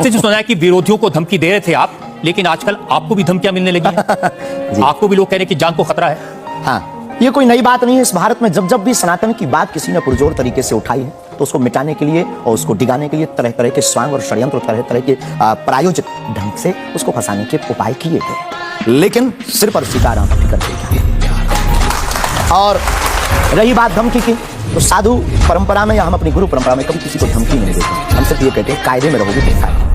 जो सुना है कि विरोधियों को धमकी दे रहे थे आप, लेकिन आजकल आपको भी धमकियां मिलने लगी हैं। आपको भी लोग कह रहे हैं कि जान को खतरा है। हाँ, ये कोई नई बात नहीं है। इस भारत में जब जब भी सनातन की बात किसी ने पुरजोर तरीके से उठाई है तो उसको मिटाने के लिए और उसको डिगाने के लिए तरह तरह के स्वांग और षड्यंत्र, तरह तरह के प्रायोजित ढंग से उसको फंसाने के उपाय किए गए, लेकिन सिर पर सीताराम कर दिया। और रही बात धमकी की, तो साधु परंपरा में या हम अपनी गुरु परंपरा में कभी किसी को धमकी नहीं देते। हम सिर्फ ये कहते हैं कायदे में रहोगे तो फायदा।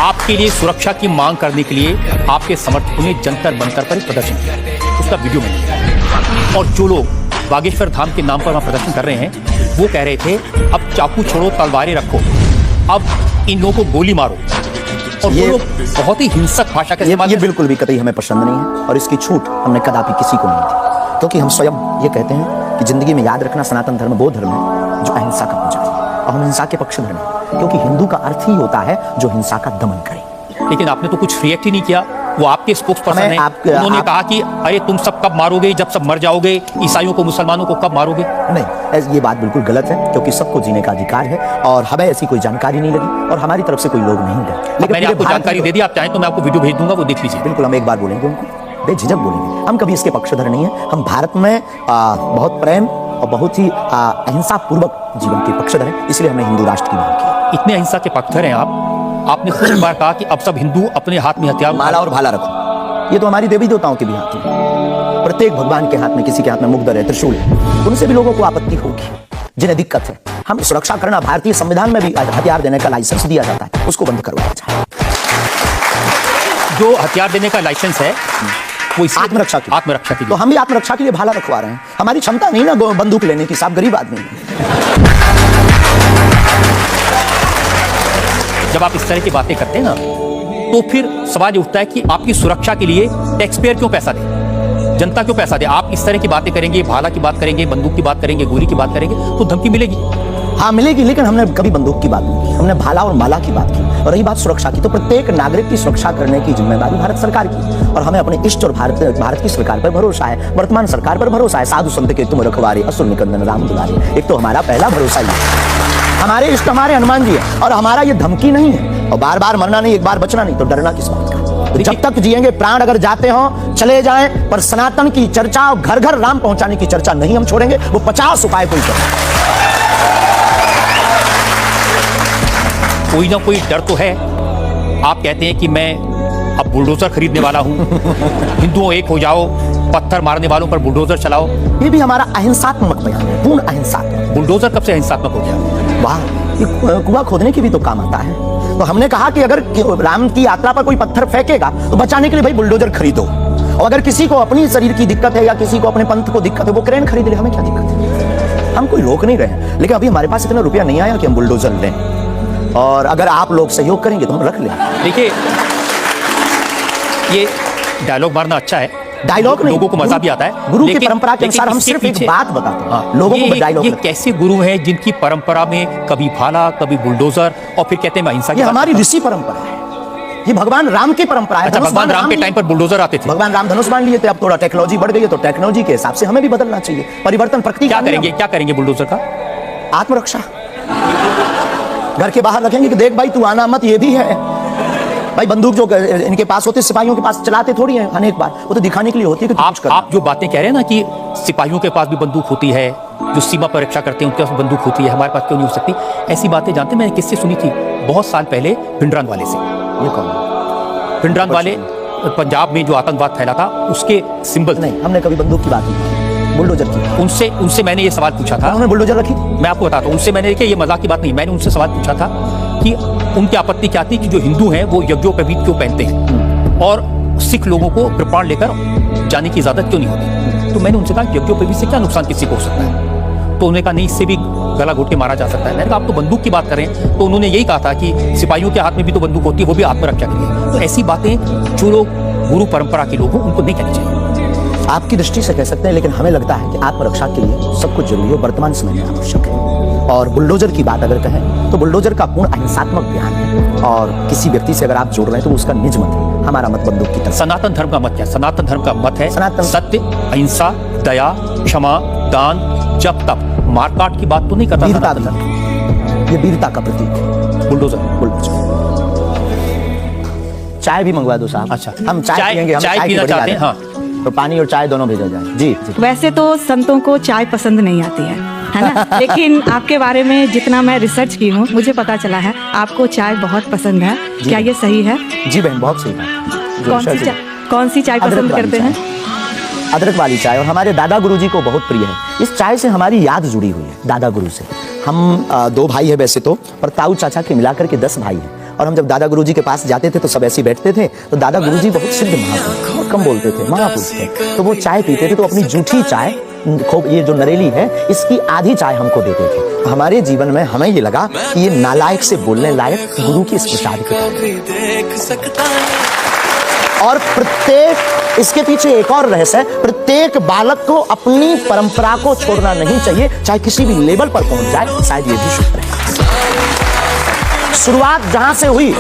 आपके लिए सुरक्षा की मांग करने के लिए आपके समर्थकों ने जंतर मंतर पर प्रदर्शन किया, उसका वीडियो मैंने लिया। और जो लोग बागेश्वर धाम के नाम पर वहां प्रदर्शन कर रहे हैं, वो कह रहे थे अब चाकू छोड़ो, तलवारें रखो, अब इन लोगों को गोली मारो। और ये लोग बहुत ही हिंसक भाषा का इस्तेमाल। ये बिल्कुल भी कतई हमें पसंद नहीं है और इसकी छूट हमने कदापि किसी को नहीं दी, क्योंकि हम स्वयं ये कहते हैं कि जिंदगी में याद रखना, सनातन धर्म वो धर्म है जो अहिंसा का पुजारी है और हम हिंसा के पक्षधर हैं, क्योंकि हिंदू का अर्थ ही होता है जो हिंसा का दमन करे। लेकिन आपने तो कुछ रिएक्ट ही नहीं किया। वो आपके स्पोक्स पर्सन हैं, उन्होंने कहा कि अरे तुम सब कब मारोगे, जब सब मर जाओगे, ईसाइयों को मुसलमानों को कब मारोगे। नहीं, ये बात बिल्कुल गलत है, क्योंकि सबको जीने का अधिकार है और हमें ऐसी कोई जानकारी नहीं लगी और हमारी तरफ से कोई लोग नहीं गए। लेकिन मैंने आपको जानकारी दे दी, आप चाहें तो मैं आपको वीडियो भेज दूंगा, वो देख लीजिए। बिल्कुल, हम एक बार बोलेंगे उनको, बेझिझक बोलेंगे। हम कभी इसके पक्षधर नहीं है। हम भारत में बहुत प्रेम और बहुत ही अहिंसा पूर्वक जीवन के पक्षधर हैं, इसलिए हमने हिंदू राष्ट्र की मांग की। इतने अहिंसा के पक्षधर हैं आपने खुद एक बार कहा कि अब सब हिंदू अपने हाथ में हथियार, माला और भाला रखो। ये तो हमारी देवी देवताओं के भी हाथ में, प्रत्येक भगवान के हाथ में, किसी के हाथ में मुगदर है, त्रिशूल है, उनसे भी लोगों को आपत्ति होगी जिन्हें दिक्कत है। हम सुरक्षा करना, भारतीय संविधान में भी हथियार देने का लाइसेंस दिया जाता है, उसको बंद करवाया जाए। जो हथियार देने का लाइसेंस है वो आत्मरक्षा के लिए। तो हम भी आत्मरक्षा के लिए भाला रखवा रहे हैं। हमारी क्षमता नहीं ना बंदूक लेने की, साहब गरीब आदमी। जब आप इस तरह की बातें करते हैं ना, तो फिर सवाल उठता है कि आपकी सुरक्षा के लिए टैक्स पेयर क्यों पैसा दे, जनता क्यों पैसा दे। आप इस तरह की बातें करेंगे, भाला की बात करेंगे, बंदूक की बात करेंगे, गोली की बात करेंगे, तो धमकी मिलेगी। हाँ मिलेगी, लेकिन हमने कभी बंदूक की बात नहीं की, हमने भाला और माला की बात की। और रही बात सुरक्षा की, तो प्रत्येक नागरिक की सुरक्षा करने की जिम्मेदारी भारत सरकार की, और हमें अपने इष्ट और भारत की सरकार पर भरोसा है, वर्तमान सरकार पर भरोसा है। साधु संत के तुम रखवारे, असुर निकंदन राम दुलारे, एक तो हमारा पहला भरोसा ही है। हमारे इष्ट हमारे हनुमान जी है, और हमारा ये धमकी नहीं है। और बार बार मरना नहीं, एक बार बचना नहीं, तो डरना किस बात का। तो जब तक जिएंगे, प्राण अगर जाते हो चले जाएं, पर सनातन की चर्चा और घर घर राम पहुंचाने की चर्चा नहीं हम छोड़ेंगे। वो 50 उपाय कोई करे, कोई ना कोई डर तो है। आप कहते हैं कि मैं अब बुलडोजर खरीदने वाला हूं, हिंदुओं एक हो जाओ, पत्थर मारने वालों पर बुलडोजर चलाओ। ये भी हमारा अहिंसात्मक बयान है, पूर्ण अहिंसात्मक। बुलडोजर कब से अहिंसात्मक हो गया? वाह, ये कुआं खोदने की भी तो काम आता है। तो हमने कहा कि अगर राम की यात्रा पर कोई पत्थर फेंकेगा तो बचाने के लिए भाई बुलडोजर खरीदो। और अगर किसी को अपनी शरीर की दिक्कत है या किसी को अपने पंथ को दिक्कत है, वो क्रेन खरीद ले, हमें क्या दिक्कत है। हम कोई रोक नहीं रहे, लेकिन अभी हमारे पास इतना रुपया नहीं आया कि हम बुलडोजर लें। और अगर आप लोग सहयोग करेंगे तो हम रख लें। देखिए, ये डायलॉग मारना अच्छा है, डायलॉग लोगों को मजा भी आता है। गुरु की परंपरा के अनुसार हम सिर्फ एक बात बताते हैं लोगों को। डायलॉग, ये कैसे गुरु हैं जिनकी परंपरा में कभी भाला, कभी बुलडोजर, और फिर कहते हैं मैं अहिंसा की। ये हमारी ऋषि परंपरा है, ये भगवान राम की परंपरा है। अच्छा, भगवान राम के टाइम पर बुलडोजर आते थे, भगवान राम धनुष बांध लिए थे। अब थोड़ा टेक्नोलॉजी बढ़ गई है, तो टेक्नोलॉजी के हिसाब से हमें भी बदलना चाहिए। परिवर्तन प्रकृति। क्या करेंगे बुलडोजर का? आत्मरक्षा। घर के बाहर रखेंगे कि देख भाई तू आना मत, ये भी है भाई। बंदूक जो इनके पास होते, सिपाहियों के पास चलाते थोड़ी है अनेक बार, वो तो दिखाने के लिए होती है कि आप जो बातें कह रहे हैं ना कि सिपाहियों के पास भी बंदूक होती है, जो सीमा पर रक्षा करते हैं उनके पास बंदूक होती है, हमारे पास क्यों नहीं हो सकती? ऐसी बातें जानते हैं, मैंने किससे सुनी थी बहुत साल पहले, भिंडरान वाले से। ये कौन? भिंडरान वाले पंजाब में जो आतंकवाद फैला था, उसके सिंबल। नहीं, हमने कभी बंदूक की बात नहीं की, बुलडोजर की। उनसे मैंने ये सवाल पूछा था। उन्होंने बुलडोजर रखी, मैं आपको बताता हूँ। उनसे मैंने, ये मजाक की बात नहीं, मैंने उनसे सवाल पूछा था कि उनकी आपत्ति क्या थी कि जो हिंदू हैं वो यज्ञोपवीत क्यों पहनते हैं और सिख लोगों को कृपाण लेकर जाने की इजाजत क्यों नहीं होती। तो मैंने उनसे कहा यज्ञोपवीत से क्या नुकसान किसी को हो सकता है? तो उन्होंने कहा नहीं, इससे भी गला घोट के मारा जा सकता है। मैंने कहा आप तो बंदूक की बात करें, तो उन्होंने यही कहा था कि सिपाहियों के हाथ में भी तो बंदूक होती है, वो भी आत्मरक्षा के लिए। तो ऐसी बातें जो लोग गुरु परंपरा के लोग हों उनको नहीं कहनी चाहिए। आपकी दृष्टि से कह सकते हैं, लेकिन हमें लगता है कि आत्मरक्षा के लिए सब कुछ जरूरी है, वर्तमान समय में आवश्यक है। और बुलडोजर की बात अगर कहें तो बुलडोजर का पूर्ण अहिंसात्मक बयान है, और किसी व्यक्ति से अगर आप जोड़ रहे हैं तो उसका निज मत है, हमारा मत बंदूक की तरह। सनातन धर्म का मत क्या? सनातन धर्म का मत है सत्य, अहिंसा, दया, क्षमा, दान, जप, तप। मारकाट की बात तो नहीं करता। ये वीरता का प्रतीक है। बुलडोजर। बुलडोजर। चाय भी मंगवा दो साहब। अच्छा, हम चाय पियेंगे, हम चाय की पीना बड़ी चाहते हैं। आदत है। तो पानी और चाय दोनों भेजा जाए। जी, जी। वैसे तो संतों को चाय पसंद नहीं आती है ना? लेकिन आपके बारे में जितना मैं रिसर्च की हूँ, मुझे पता चला है आपको चाय बहुत पसंद है। क्या ये सही है? जी बहन, बहुत सही है। कौन सी चाय पसंद करते हैं? अदरक वाली चाय, और हमारे दादा गुरुजी को बहुत प्रिय है। इस चाय से हमारी याद जुड़ी हुई है, दादा गुरु से। हम 2 भाई हैं वैसे तो, पर ताऊ चाचा के मिलाकर के 10 भाई हैं। और हम जब दादा गुरुजी के पास जाते थे तो सब ऐसे ही बैठते थे, तो दादा गुरुजी बहुत सिद्ध महापुरुष, बहुत कम बोलते थे, महापुरुष थे। तो वो चाय पीते थे तो अपनी जूठी चाय, खूब ये जो नरेली है, इसकी आधी चाय हमको देते थे। हमारे जीवन में हमें ये लगा कि ये नालायक से बोलने लायक गुरु की इस प्रसाद के कारण। और प्रत्येक, इसके पीछे एक और रहस्य है, प्रत्येक बालक को अपनी परंपरा को छोड़ना नहीं चाहिए, चाहे किसी भी लेवल पर पहुंच जाए। शायद ये भी सूत्र है। शुरुआत जहां से हुई,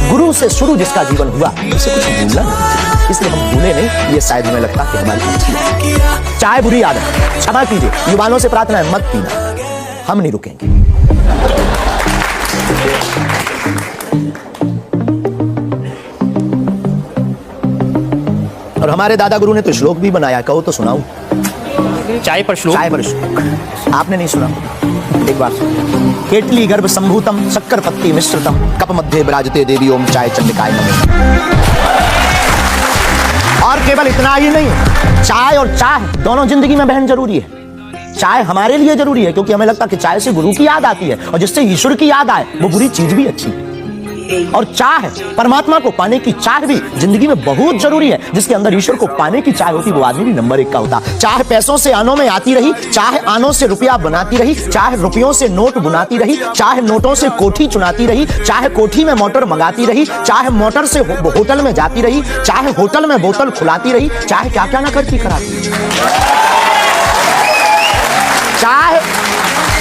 गुरु से शुरू जिसका जीवन हुआ, उसे कुछ भूलना नहीं, इसलिए हम भूले नहीं। ये शायद हमें लगता कि हमारी अच्छी है। चाय बुरी आदत, क्षमा कीजिए, युवाओं से प्रार्थना है, मत पीना। हम नहीं रुकेंगे। और हमारे दादा गुरु ने तो श्लोक भी बनाया, कहो तो सुनाओ। चाय पर श्लोक। चाय पर श्लोक आपने नहीं सुना? एक बार केटली गर्भ संभूतम शक्कर पत्ती मिश्रितम कप मध्य विराजते देवी ओम चाय चंडिकाय नमः। और केवल इतना ही नहीं, चाय और चाह दोनों जिंदगी में बहन जरूरी है। चाय हमारे लिए जरूरी है क्योंकि हमें लगता है कि चाय से गुरु की याद आती है, और जिससे ईश्वर की याद आए वो बुरी चीज भी अच्छी है। और चाह, परमात्मा को पाने की चाह भी जिंदगी में बहुत जरूरी है। जिसके अंदर ईश्वर को पाने की चाह होती, वो आदमी भी नंबर 1 का होता। चाह पैसों से आनों में आती रही, चाह आनों से रुपया बनाती रही, चाह रुपयों से नोट बुनाती रही, चाह नोटों से कोठी चुनाती रही, चाहे कोठी में मोटर मंगाती रही, चाहे मोटर से होटल में जाती रही, चाहे होटल में बोतल खुलाती रही, चाहे क्या क्या ना करती कराती। चाहे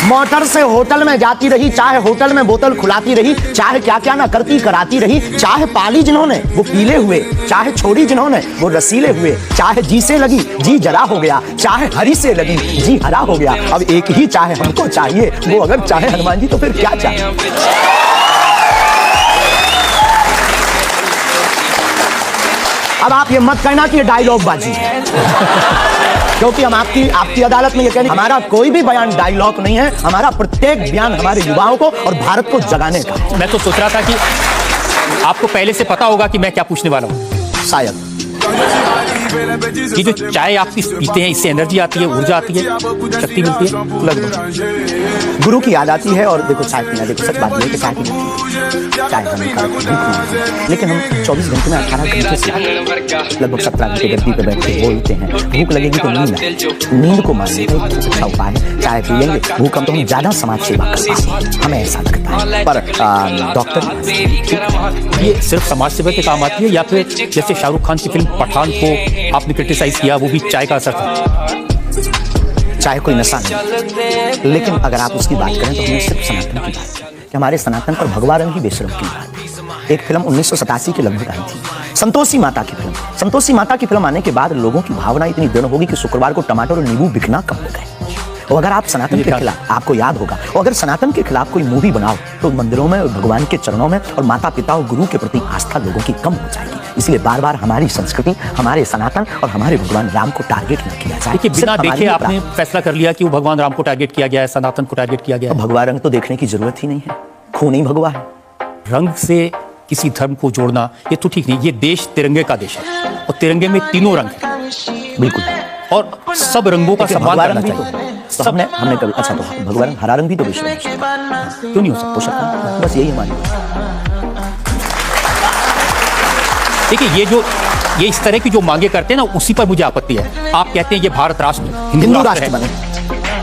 मोटर से होटल में जाती रही, चाहे होटल में बोतल खुलाती रही, चाहे क्या क्या ना करती कराती रही, चाहे पाली जिन्होंने वो पीले हुए, चाहे छोड़ी जिन्होंने वो रसीले हुए, चाहे जी से लगी जी जला हो गया, चाहे हरी से लगी जी हरा हो गया। अब एक ही चाहे हमको चाहिए, वो अगर चाहे हनुमान जी तो फिर क्या चाहिए। अब आप ये मत कहना कि ये डायलॉग बाजी है, क्योंकि हम आपकी अदालत में ये कहेंगे हमारा कोई भी बयान डायलॉग नहीं है। हमारा प्रत्येक बयान हमारे युवाओं को और भारत को जगाने का है। मैं तो सोच रहा था कि आपको पहले से पता होगा कि मैं क्या पूछने वाला हूँ। शायद ये जो चाय आप पीते हैं, इससे एनर्जी आती है, ऊर्जा आती है, शक्ति मिलती है। लगभग गुरु की याद आती है। और देखो चाय पीना, देखो सच बात है कि चाय पीना, चाय हमें, लेकिन हम 24 घंटे में 18 घंटे से लगभग 17 घंटे गद्दी पे बैठ के बोलते हैं। भूख लगेगी तो नींद आए, नींद को मारने का एक अच्छा उपाय है चाय पी लेंगे। भूख हम तो हम ज्यादा समाज सेवा कर पाएंगे, हमें ऐसा लगता है। पर डॉक्टर, ये सिर्फ समाज सेवा के काम आती है या फिर जैसे शाहरुख खान की फिल्म पठान को आपने क्रिटिसाइज किया, वो भी चाय का असर था? चाय कोई नशा नहीं, लेकिन अगर आप उसकी बात करें तो हमने सिर्फ सनातन की बात की कि हमारे सनातन पर भगवा रंग ही बेशरम की बात। एक फिल्म 1987 के लगभग आई थी, संतोषी माता की फिल्म। संतोषी माता की फिल्म आने के बाद लोगों की भावना इतनी दृढ़ होगी कि शुक्रवार को टमाटर और नींबू बिकना कम हो गए। और अगर आप सनातन के खिलाफ, आपको याद होगा, और अगर सनातन के खिलाफ कोई मूवी बनाओ तो मंदिरों में, भगवान के चरणों में और माता पिता और गुरु के प्रति आस्था लोगों की कम हो जाएगी। इसलिए बार बार हमारी संस्कृति, हमारे सनातन और हमारे भगवान राम को टारगेट न किया जाए। देखिए, बिना देखे आपने फैसला कर लिया कि वो भगवान राम को टारगेट किया गया है, सनातन को टारगेट किया गया है। भगवा रंग तो देखने की जरूरत ही नहीं है, खून ही भगवा है। रंग से किसी धर्म को जोड़ना ये तो ठीक नहीं। ये देश तिरंगे का देश है और तिरंगे में तीनों रंग हैं। बिल्कुल, और सब रंगों का सम्मान करना चाहिए। तो हमने कभी, अच्छा तो भगवान हरा रंग भी तो विश्व में क्यों नहीं हो सकता? हो सकता है, बस यही हमारी। देखिए, ये इस तरह की जो मांगे करते हैं ना, उसी पर मुझे आपत्ति है। आप कहते हैं ये भारत राष्ट्र, हिंदू राष्ट्र बने,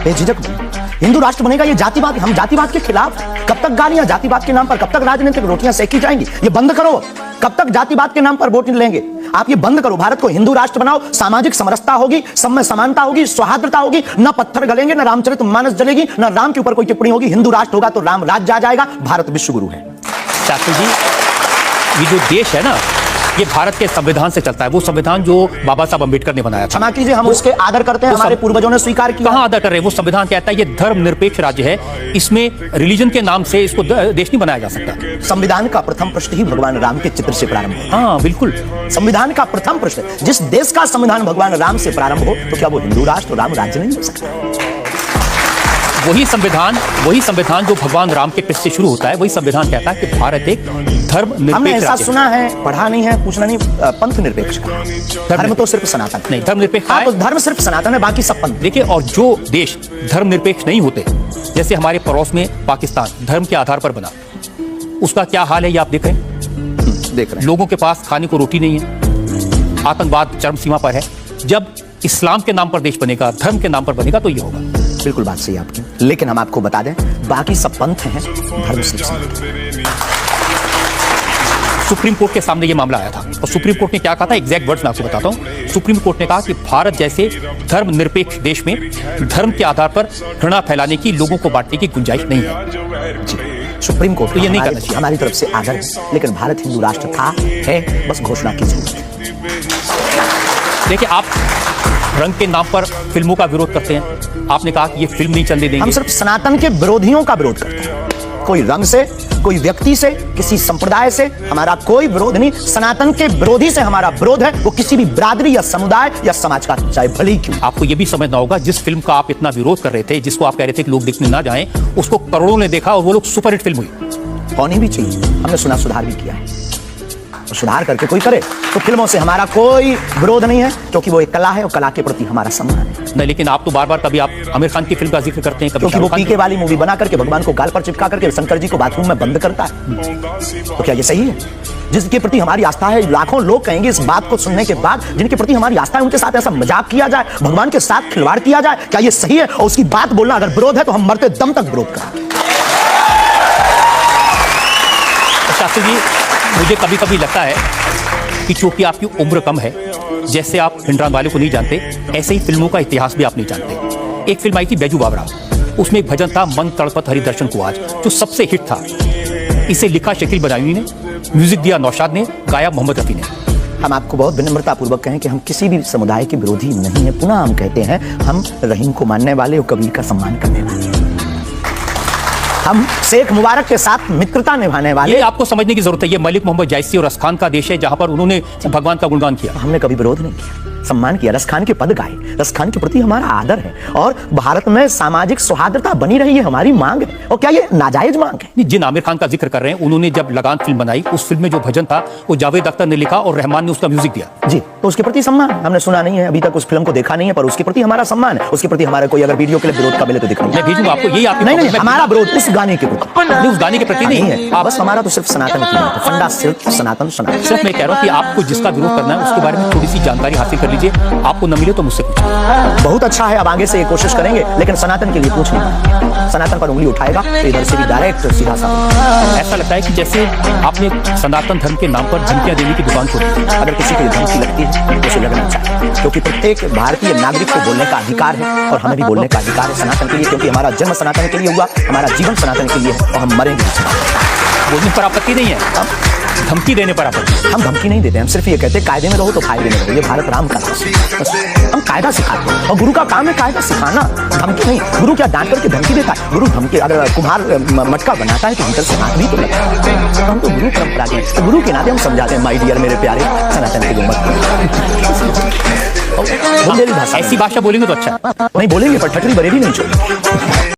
बेझिझक बने, हिंदू राष्ट्र बनेगा। ये जातिवाद, हम जातिवाद के खिलाफ। कब तक गालियां जातिवाद के नाम पर, कब तक राजनीतिक रोटियां सेकी जाएंगी? ये बंद करो। कब तक जातिवाद के नाम पर वोट लेंगे? आप ये बंद करो। भारत को हिंदू राष्ट्र बनाओ, सामाजिक समरसता होगी, सब में समानता होगी, सौहार्दता होगी, न पत्थर गलेंगे, न रामचरितमानस जलेगी, न राम के ऊपर कोई टिप्पणी होगी। हिंदू राष्ट्र होगा तो राम राज्य आ जाएगा। भारत विश्व गुरु है। शास्त्री जी, ये जो देश है ना, ये भारत के संविधान से चलता है, वो संविधान जो बाबा साहब अम्बेडकर ने बनाया था। क्षमा कीजिए, हम उसके आदर करते हैं, हमारे पूर्वजों ने स्वीकार किया। कहाँ आदर कर रहे हैं? वो संविधान कहता है ये धर्मनिरपेक्ष राज्य है, इसमें रिलीजन के नाम से इसको देश नहीं बनाया जा सकता। संविधान का प्रथम पृष्ठ ही भगवान राम के चित्र से प्रारंभ हो। हाँ बिल्कुल, संविधान का प्रथम पृष्ठ, जिस देश का संविधान भगवान राम से प्रारंभ हो, तो क्या वो हिंदू राष्ट्र राम राज्य नहीं हो सकता? वही संविधान जो भगवान राम के पृष्ठ से शुरू होता है, वही संविधान कहता है कि भारत एक धर्मनिरपेक्ष हमने ऐसा राज्य है। सुना है, पढ़ा नहीं है, पूछना नहीं, पंथ निरपेक्ष का। धर्म तो सिर्फ सनातन नहीं, धर्मनिरपेक्ष हाँ, तो धर्म सिर्फ सनातन है, बाकी सब पंथ। देखिए, और जो देश धर्मनिरपेक्ष नहीं होते, जैसे हमारे पड़ोस में पाकिस्तान धर्म के आधार पर बना, उसका क्या हाल है ये आप देख रहे हैं। देख रहे हैं, लोगों के पास खाने को रोटी नहीं है, आतंकवाद चरम सीमा पर है। जब इस्लाम के नाम पर देश बनेगा, धर्म के नाम पर बनेगा, तो ये होगा। बिल्कुल बात सही आपकी, लेकिन हम आपको बता दें, बाकी सब पंथ हैं, धर्म सिर्फ सनातन। सुप्रीम कोर्ट के सामने ये मामला आया था और सुप्रीम कोर्ट ने क्या कहा था, एग्जैक्ट वर्ड्स मैं आपको बताता हूं। सुप्रीम कोर्ट ने कहा कि भारत जैसे धर्मनिरपेक्ष देश में धर्म के आधार पर घृणा फैलाने की, लोगों को बांटने की गुंजाइश नहीं है। सुप्रीम कोर्ट तो ये नहीं करना चाहिए। हमारी तरफ से आदर है, लेकिन भारत हिंदू राष्ट्र था, है, बस घोषणा की जरूरत है। देखिए, आप रंग के नाम पर फिल्मों का विरोध करते हैं। आपने कहा कि ये फिल्म नहीं चलने देंगे। हम सिर्फ सनातन के विरोधियों का विरोध करते हैं, कोई रंग से, कोई व्यक्ति से, किसी संप्रदाय से हमारा कोई विरोध नहीं। सनातन के विरोधी से हमारा विरोध है, वो किसी भी बिरादरी या समुदाय या समाज का, चाहे भले ही क्यों। आपको ये भी समझना होगा, जिस फिल्म का आप इतना विरोध कर रहे थे, जिसको आप कह रहे थे कि लोग देखने ना जाएं, उसको करोड़ों ने देखा और वो लोग सुपरहिट फिल्म हुई। होनी भी चाहिए, हमने सुधार भी किया है। तो सुधार करके कोई करे, तो फिल्मों से हमारा कोई विरोध नहीं है, क्योंकि वो एक कला है और कला के प्रति हमारा सम्मान है। नहीं, लेकिन आप तो बार-बार, कभी आप आमिर खान की फिल्म का जिक्र करते हैं, कभी क्योंकि वो शाहरुख खान पीके वाली मूवी बना करके भगवान को गाल पर चिपका करके शंकर जी को बाथरूम में बंद करता है, तो क्या ये सही है? जिसके प्रति हमारी आस्था है, लाखों लोग कहेंगे इस बात को सुनने के बाद, जिनके प्रति हमारी आस्था है, उनके साथ ऐसा मजाक किया जाए, भगवान के साथ खिलवाड़ किया जाए, क्या ये सही है? और उसकी बात बोलना अगर विरोध है, तो हम मरते दम तक विरोध करेंगे। शास्त्री जी, मुझे कभी कभी लगता है कि चूंकि आपकी उम्र कम है, जैसे आप हिंडरान वाले को नहीं जानते, ऐसे ही फिल्मों का इतिहास भी आप नहीं जानते। एक फिल्म आई थी बैजू बावरा, उसमें एक भजन था, मन तड़पत हरिदर्शन को आज, जो सबसे हिट था। इसे लिखा शकील बदायूनी ने, म्यूजिक दिया नौशाद ने, गाया मोहम्मद रफी ने। हम आपको बहुत विनम्रता पूर्वक कहें कि हम किसी भी समुदाय के विरोधी नहीं है। पुनः हम कहते हैं, हम रहीम को मानने वाले और कबीर का सम्मान करने वाले, हम शेख मुबारक के साथ मित्रता निभाने वाले। ये आपको समझने की जरूरत है, ये मलिक मोहम्मद जायसी और रसखान का देश है, जहां पर उन्होंने भगवान का गुणगान किया। हमने कभी विरोध नहीं किया, सम्मान किया, रसखान के पद गाए, रसखान के प्रति हमारा आदर है, और भारत में सामाजिक सौहार्दता बनी रही है, हमारी मांग है। और क्या ये नाजायज मांग है? जिन आमिर खान का जिक्र कर रहे हैं, उन्होंने जब लगान फिल्म बनाई, उस फिल्म में जो भजन था वो जावेद अख्तर ने लिखा और रहमान ने उसका म्यूजिक दिया। जी, तो उसके प्रति सम्मान। हमने सुना नहीं है, अभी तक उस फिल्म को देखा नहीं है, पर उसके प्रति हमारा सम्मान है। उसके प्रति हमारा कोई अगर वीडियो के लिए विरोध का मिले तो दिखाइए, मैं भेजूंगा आपको। यही आपकी नहीं, हमारा विरोध उस गाने के प्रति नहीं, उस गाने के प्रति नहीं है। आप बस, हमारा तो सिर्फ सनातन की बात है, फंडा सिर्फ सनातन। सिर्फ मैं कह रहा हूँ कि आपको जिसका विरोध करना है, उसके बारे में थोड़ी सी जानकारी हासिल कर लीजिए। आपको न मिले तो मुझसे पूछिए। बहुत अच्छा है, अब आगे से ये कोशिश करेंगे, लेकिन सनातन के लिए पूछ नहीं पाएंगे। सनातन पर उंगली उठाएगा तो इधर से भी डायरेक्ट सीधा सा। ऐसा लगता है कि जैसे आपने सनातन धर्म के नाम पर धमकियां देने की दुकान खोली। अगर किसी को धमकी लगती है तो उसे लगना चाहिए, क्योंकि प्रत्येक भारतीय नागरिक को बोलने का अधिकार है, और हमें भी बोलने का अधिकार है सनातन के लिए, क्योंकि हमारा जन्म सनातन के लिए हुआ, हमारा जीवन सनातन के लिए है, और हम मरेंगे। बोलने पर आपत्ति नहीं है, धमकी देने पर आपत्ति। हम धमकी नहीं देते, हम सिर्फ ये कहते हैं कायदे में रहो तो फायदे में रहो। ये भारत राम का देश है, हम कायदा सिखाते हैं, और गुरु का काम है कायदा सिखाना, धमकी नहीं। गुरु क्या डांट करके धमकी देता है? गुरु धमकी, अगर कुम्हार मटका बनाता है तो भीतर से हाथ भी तो लगता है। तो हम तो गुरु परंपरा के, तो गुरु के नाते हम समझाते हैं, माय डियर, मेरे प्यारे, सनातन की उम्मत। ऐसी भाषा बोलेंगे तो अच्छा। नहीं बोलेंगे, पर ठटरी बरेली नहीं छोड़ेंगे।